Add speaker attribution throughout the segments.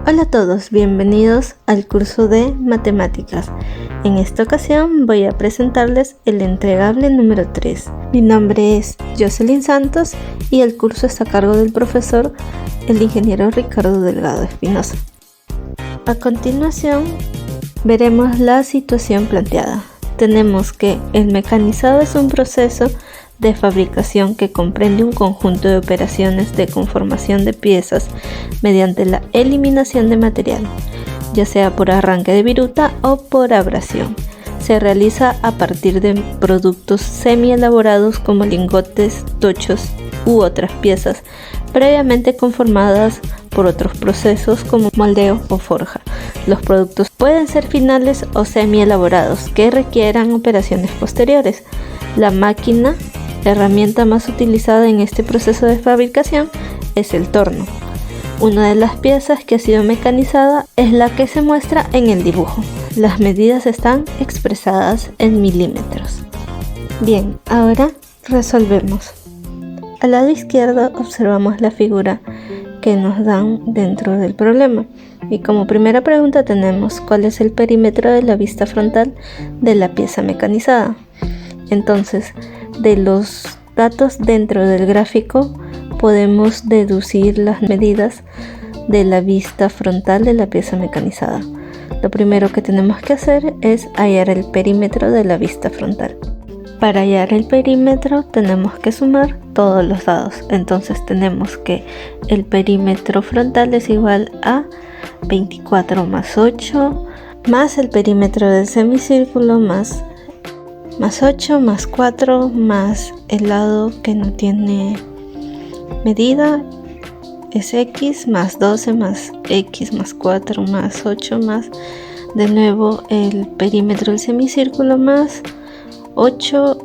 Speaker 1: Hola a todos, bienvenidos al curso de matemáticas. En esta ocasión voy a presentarles el entregable número 3. Mi nombre es Jocelyn Santos y el curso está a cargo del profesor, el ingeniero Ricardo Delgado Espinosa. A continuación veremos la situación planteada. Tenemos que el mecanizado es un proceso de fabricación que comprende un conjunto de operaciones de conformación de piezas mediante la eliminación de material, ya sea por arranque de viruta o por abrasión. Se realiza a partir de productos semi-elaborados como lingotes, tochos u otras piezas previamente conformadas por otros procesos como moldeo o forja. Los productos pueden ser finales o semi-elaborados que requieran operaciones posteriores. La máquina, la herramienta más utilizada en este proceso de fabricación, es el torno. Una de las piezas que ha sido mecanizada es la que se muestra en el dibujo. Las medidas están expresadas en milímetros. Bien, ahora resolvemos. Al lado izquierdo observamos la figura que nos dan dentro del problema. Y como primera pregunta tenemos ¿cuál es el perímetro de la vista frontal de la pieza mecanizada? Entonces, de los datos dentro del gráfico podemos deducir las medidas de la vista frontal de la pieza mecanizada. Lo primero que tenemos que hacer es hallar el perímetro de la vista frontal. Para hallar el perímetro tenemos que sumar todos los dados. Entonces tenemos que el perímetro frontal es igual a 24 más 8 más el perímetro del semicírculo más 8 más 4 más el lado que no tiene medida es x más 12 más x más 4 más 8 más de nuevo el perímetro del semicírculo más 8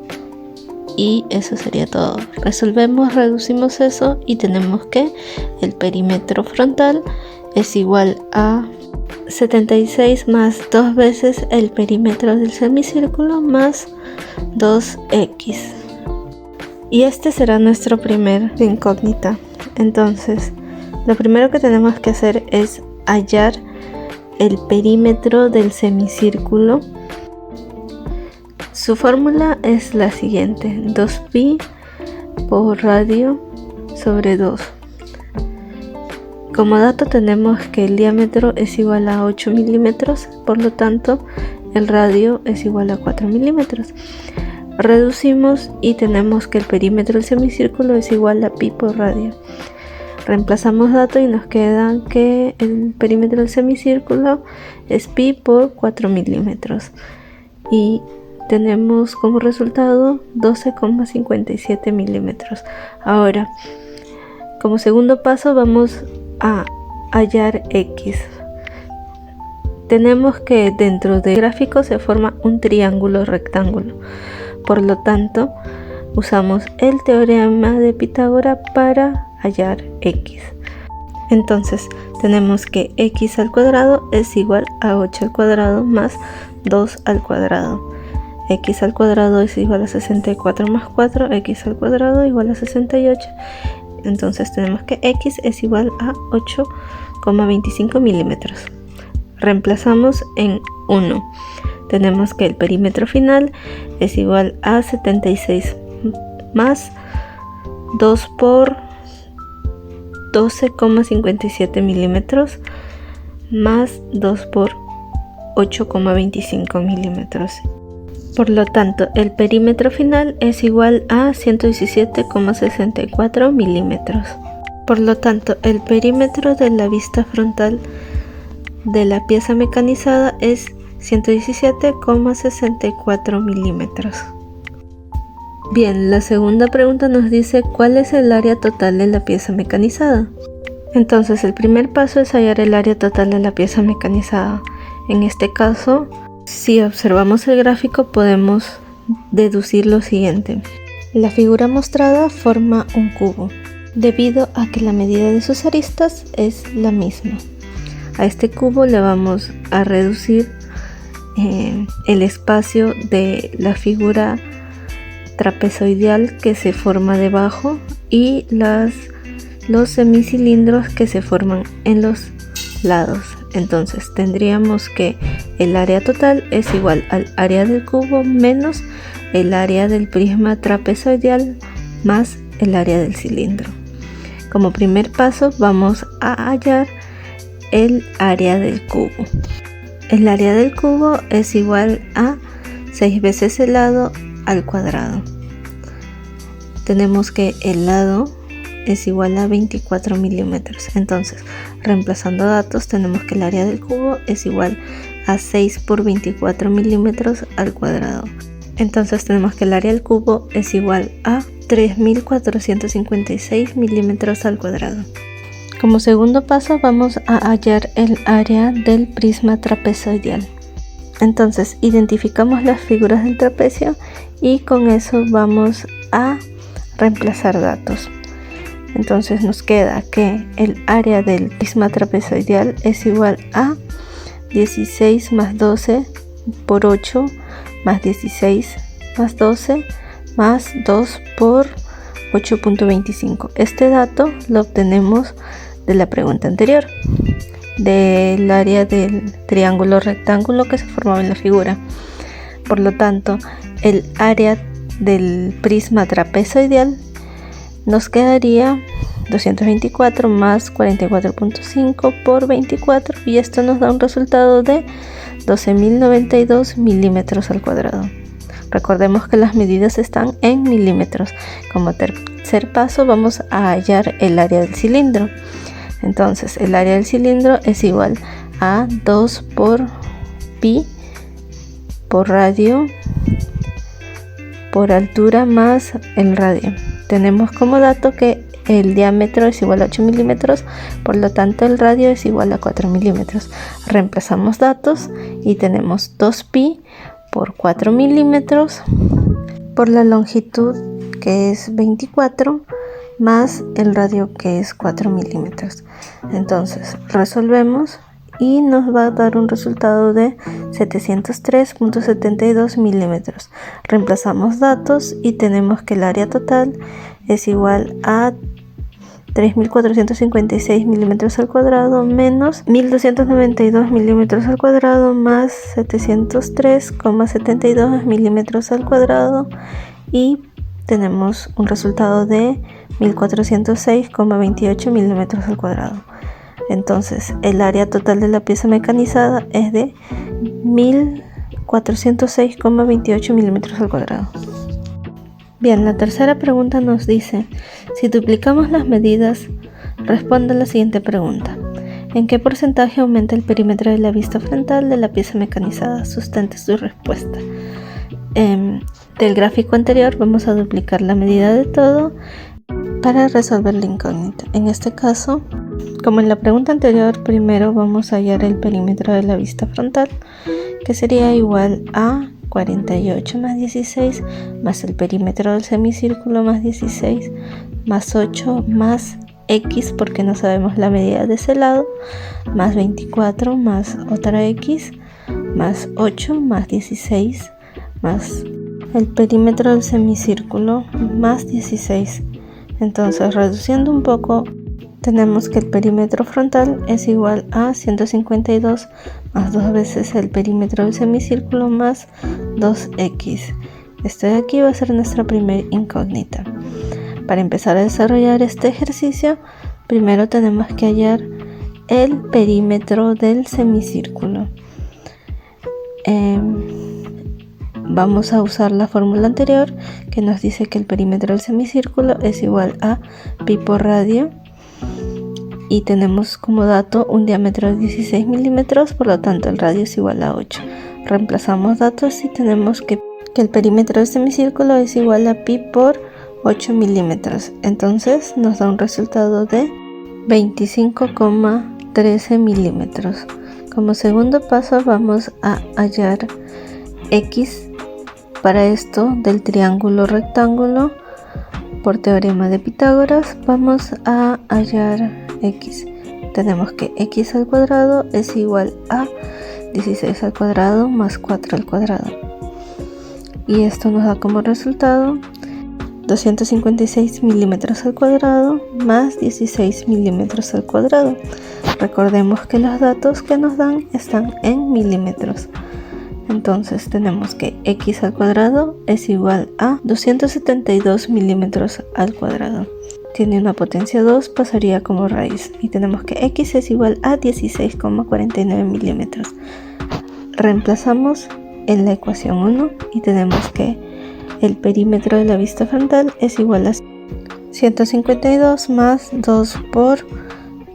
Speaker 1: y eso sería todo. Resolvemos, reducimos eso y tenemos que el perímetro frontal es igual a 76 más 2 veces el perímetro del semicírculo más 2x. Y este será nuestro primer incógnita. Entonces, lo primero que tenemos que hacer es hallar el perímetro del semicírculo. Su fórmula es la siguiente: 2pi por radio sobre 2. Como dato tenemos que el diámetro es igual a 8 milímetros, por lo tanto el radio es igual a 4 milímetros. Reducimos y tenemos que el perímetro del semicírculo es igual a pi por radio. Reemplazamos dato y nos queda que el perímetro del semicírculo es pi por 4 milímetros. Y tenemos como resultado 12,57 milímetros. Ahora, como segundo paso vamos a hallar x. Tenemos que dentro del gráfico se forma un triángulo rectángulo. Por lo tanto, usamos el teorema de Pitágoras para hallar x. Entonces, tenemos que x al cuadrado es igual a 8 al cuadrado más 2 al cuadrado. X al cuadrado es igual a 64 más 4, x al cuadrado igual a 68. Entonces tenemos que x es igual a 8,25 milímetros. Reemplazamos en 1. Tenemos que el perímetro final es igual a 76 más 2 por 12,57 milímetros más 2 por 8,25 milímetros. Por lo tanto, el perímetro final es igual a 117,64 milímetros. Por lo tanto, el perímetro de la vista frontal de la pieza mecanizada es 117,64 milímetros. Bien, la segunda pregunta nos dice ¿cuál es el área total de la pieza mecanizada? Entonces, el primer paso es hallar el área total de la pieza mecanizada. En este caso, si observamos el gráfico podemos deducir lo siguiente. La figura mostrada forma un cubo, debido a que la medida de sus aristas es la misma. A este cubo le vamos a reducir el espacio de la figura trapezoidal que se forma debajo y los semicilindros que se forman en los lados. Entonces tendríamos que el área total es igual al área del cubo menos el área del prisma trapezoidal más el área del cilindro. Como primer paso vamos a hallar el área del cubo. El área del cubo es igual a 6 veces el lado al cuadrado. Tenemos que el lado es igual a 24 milímetros. Entonces, reemplazando datos, tenemos que el área del cubo es igual a 6 por 24 milímetros al cuadrado. Entonces tenemos que el área del cubo es igual a 3456 milímetros al cuadrado. Como segundo paso vamos a hallar el área del prisma trapezoidal. Entonces identificamos las figuras del trapecio y con eso vamos a reemplazar datos. Entonces nos queda que el área del prisma trapezoidal es igual a 16 más 12 por 8 más 16 más 12 más 2 por 8.25. Este dato lo obtenemos de la pregunta anterior, del área del triángulo rectángulo que se formaba en la figura. Por lo tanto, el área del prisma trapezoidal nos quedaría 224 más 44.5 por 24 y esto nos da un resultado de 12.092 milímetros al cuadrado. Recordemos que las medidas están en milímetros. Como tercer paso vamos a hallar el área del cilindro. Entonces el área del cilindro es igual a 2 por pi por radio por altura más el radio. Tenemos como dato que el diámetro es igual a 8 milímetros, por lo tanto el radio es igual a 4 milímetros. Reemplazamos datos y tenemos 2pi por 4 milímetros por la longitud que es 24 más el radio que es 4 milímetros. Entonces resolvemos y nos va a dar un resultado de 703.72 milímetros. Reemplazamos datos y tenemos que el área total es igual a 3.456 milímetros al cuadrado menos 1.292 milímetros al cuadrado más 703,72 milímetros al cuadrado y tenemos un resultado de 1.406,28 milímetros al cuadrado. Entonces el área total de la pieza mecanizada es de 1.406,28 milímetros al cuadrado. Bien, la tercera pregunta nos dice, si duplicamos las medidas, responde a la siguiente pregunta. ¿En qué porcentaje aumenta el perímetro de la vista frontal de la pieza mecanizada? Sustente su respuesta. Del gráfico anterior vamos a duplicar la medida de todo para resolver la incógnita. En este caso, como en la pregunta anterior, primero vamos a hallar el perímetro de la vista frontal, que sería igual a 48 más 16 más el perímetro del semicírculo más 16 más 8 más x porque no sabemos la medida de ese lado más 24 más otra x más 8 más 16 más el perímetro del semicírculo más 16. Entonces reduciendo un poco tenemos que el perímetro frontal es igual a 152 más 2 veces el perímetro del semicírculo más 2x. Esto de aquí va a ser nuestra primera incógnita. Para empezar a desarrollar este ejercicio, primero tenemos que hallar el perímetro del semicírculo. Vamos a usar la fórmula anterior que nos dice que el perímetro del semicírculo es igual a pi por radio. Y tenemos como dato un diámetro de 16 milímetros, por lo tanto el radio es igual a 8. Reemplazamos datos y tenemos que el perímetro del semicírculo es igual a pi por 8 milímetros. Entonces nos da un resultado de 25,13 milímetros. Como segundo paso vamos a hallar x para esto del triángulo rectángulo. Por teorema de Pitágoras vamos a hallar x. Tenemos que x al cuadrado es igual a 16 al cuadrado más 4 al cuadrado. Y esto nos da como resultado 256 milímetros al cuadrado más 16 milímetros al cuadrado. Recordemos que los datos que nos dan están en milímetros. Entonces tenemos que x al cuadrado es igual a 272 milímetros al cuadrado. Tiene una potencia 2, pasaría como raíz. Y tenemos que x es igual a 16,49 milímetros. Reemplazamos en la ecuación 1 y tenemos que el perímetro de la vista frontal es igual a 152 más 2 por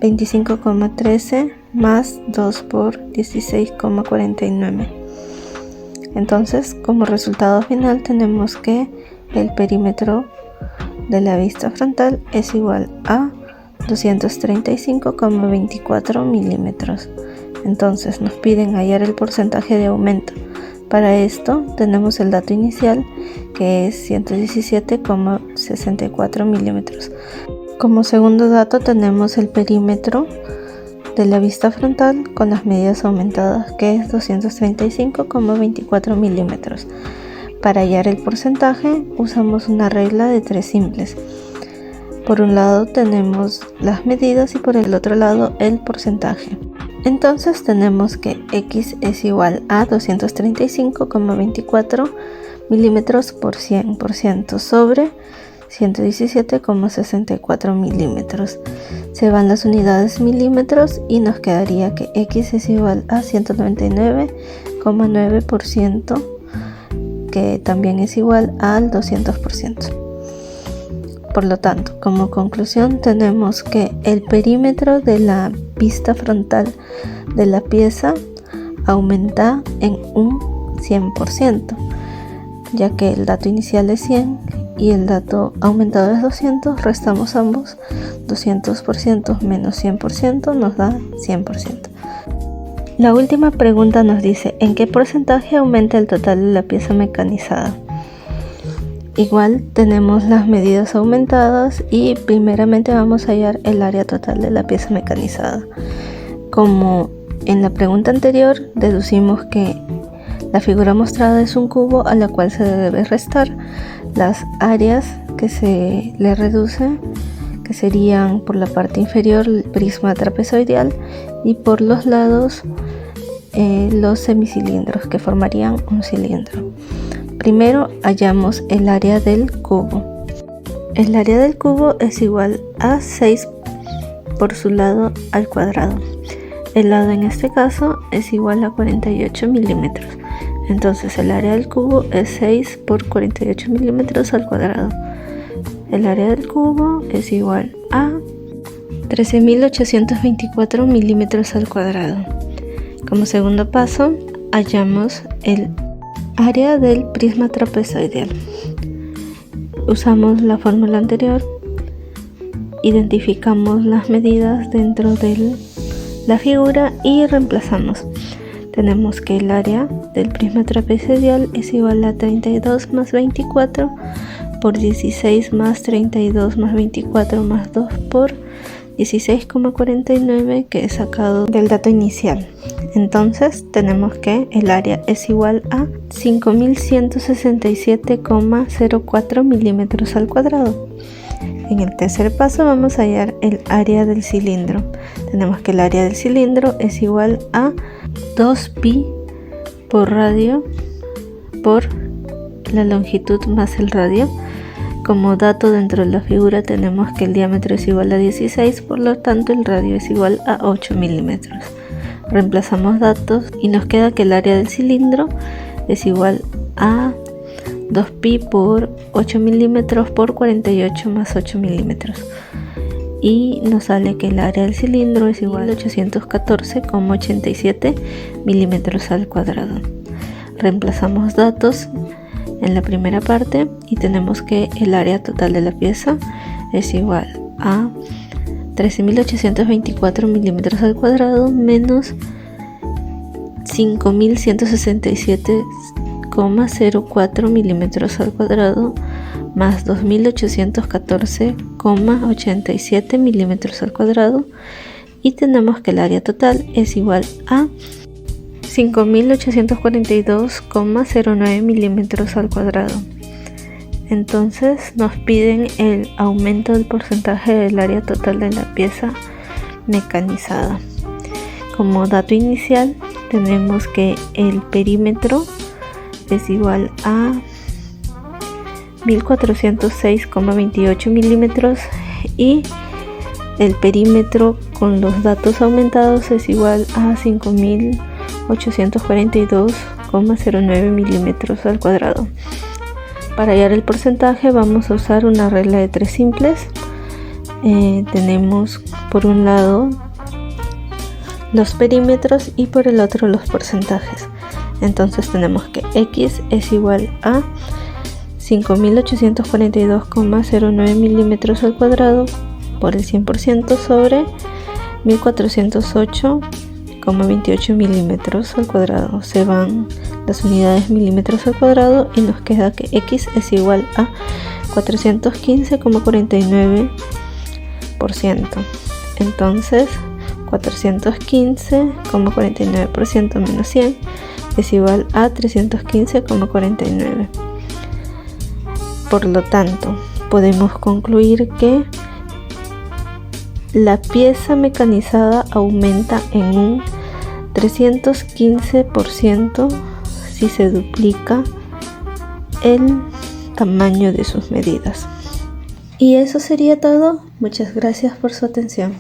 Speaker 1: 25,13 más 2 por 16,49. Entonces, como resultado final tenemos que el perímetro de la vista frontal es igual a 235,24 milímetros. Entonces nos piden hallar el porcentaje de aumento. Para esto tenemos el dato inicial, que es 117,64 milímetros. Como segundo dato tenemos el perímetro de la vista frontal con las medidas aumentadas, que es 235,24 milímetros. Para hallar el porcentaje usamos una regla de 3 simples. Por un lado tenemos las medidas y por el otro lado el porcentaje. Entonces tenemos que x es igual a 235,24 milímetros por 100% sobre 117,64 milímetros. Se van las unidades milímetros y nos quedaría que x es igual a 199,9%, que también es igual al 200%. Por lo tanto, como conclusión tenemos que el perímetro de la vista frontal de la pieza aumenta en un 100%, ya que el dato inicial es 100 y el dato aumentado es 200, restamos ambos, 200% menos 100% nos da 100%. La última pregunta nos dice, ¿en qué porcentaje aumenta el total de la pieza mecanizada? Igual tenemos las medidas aumentadas y primeramente vamos a hallar el área total de la pieza mecanizada. Como en la pregunta anterior, deducimos que la figura mostrada es un cubo a la cual se debe restar las áreas que se le reduce, que serían por la parte inferior el prisma trapezoidal y por los lados los semicilindros que formarían un cilindro. Primero hallamos el área del cubo. El área del cubo es igual a 6 por su lado al cuadrado. El lado en este caso es igual a 48 milímetros. Entonces el área del cubo es 6 por 48 milímetros al cuadrado. El área del cubo es igual a 13.824 milímetros al cuadrado. Como segundo paso hallamos el área del prisma trapezoidal. Usamos la fórmula anterior, identificamos las medidas dentro de la figura y reemplazamos. Tenemos que el área del prisma trapezoidal es igual a 32 más 24 por 16 más 32 más 24 más 2 por 16,49, que es sacado del dato inicial. Entonces tenemos que el área es igual a 5.167,04 milímetros al cuadrado. En el tercer paso vamos a hallar el área del cilindro. Tenemos que el área del cilindro es igual a 2pi por radio por la longitud más el radio. Como dato dentro de la figura tenemos que el diámetro es igual a 16, por lo tanto el radio es igual a 8 milímetros. Reemplazamos datos y nos queda que el área del cilindro es igual a 2pi por 8 milímetros por 48 más 8 milímetros. Y nos sale que el área del cilindro es igual a 814,87 milímetros al cuadrado. Reemplazamos datos en la primera parte y tenemos que el área total de la pieza es igual a 13.824 milímetros al cuadrado menos 5.167,04 milímetros al cuadrado más 2.814,87 milímetros al cuadrado, y tenemos que el área total es igual a 5.842,09 milímetros al cuadrado. Entonces nos piden el aumento del porcentaje del área total de la pieza mecanizada. Como dato inicial tenemos que el perímetro es igual a 1406,28 milímetros y el perímetro con los datos aumentados es igual a 5842,09 milímetros al cuadrado. Para hallar el porcentaje vamos a usar una regla de 3 simples. Tenemos por un lado los perímetros y por el otro los porcentajes. Entonces tenemos que x es igual a 5842,09 milímetros al cuadrado por el 100% sobre 1408,28 milímetros al cuadrado. Se van las unidades milímetros al cuadrado y nos queda que x es igual a 415,49%. Entonces 415,49% menos 100 es igual a 315,49. Por lo tanto, podemos concluir que la pieza mecanizada aumenta en un 315% si se duplica el tamaño de sus medidas. Y eso sería todo. Muchas gracias por su atención.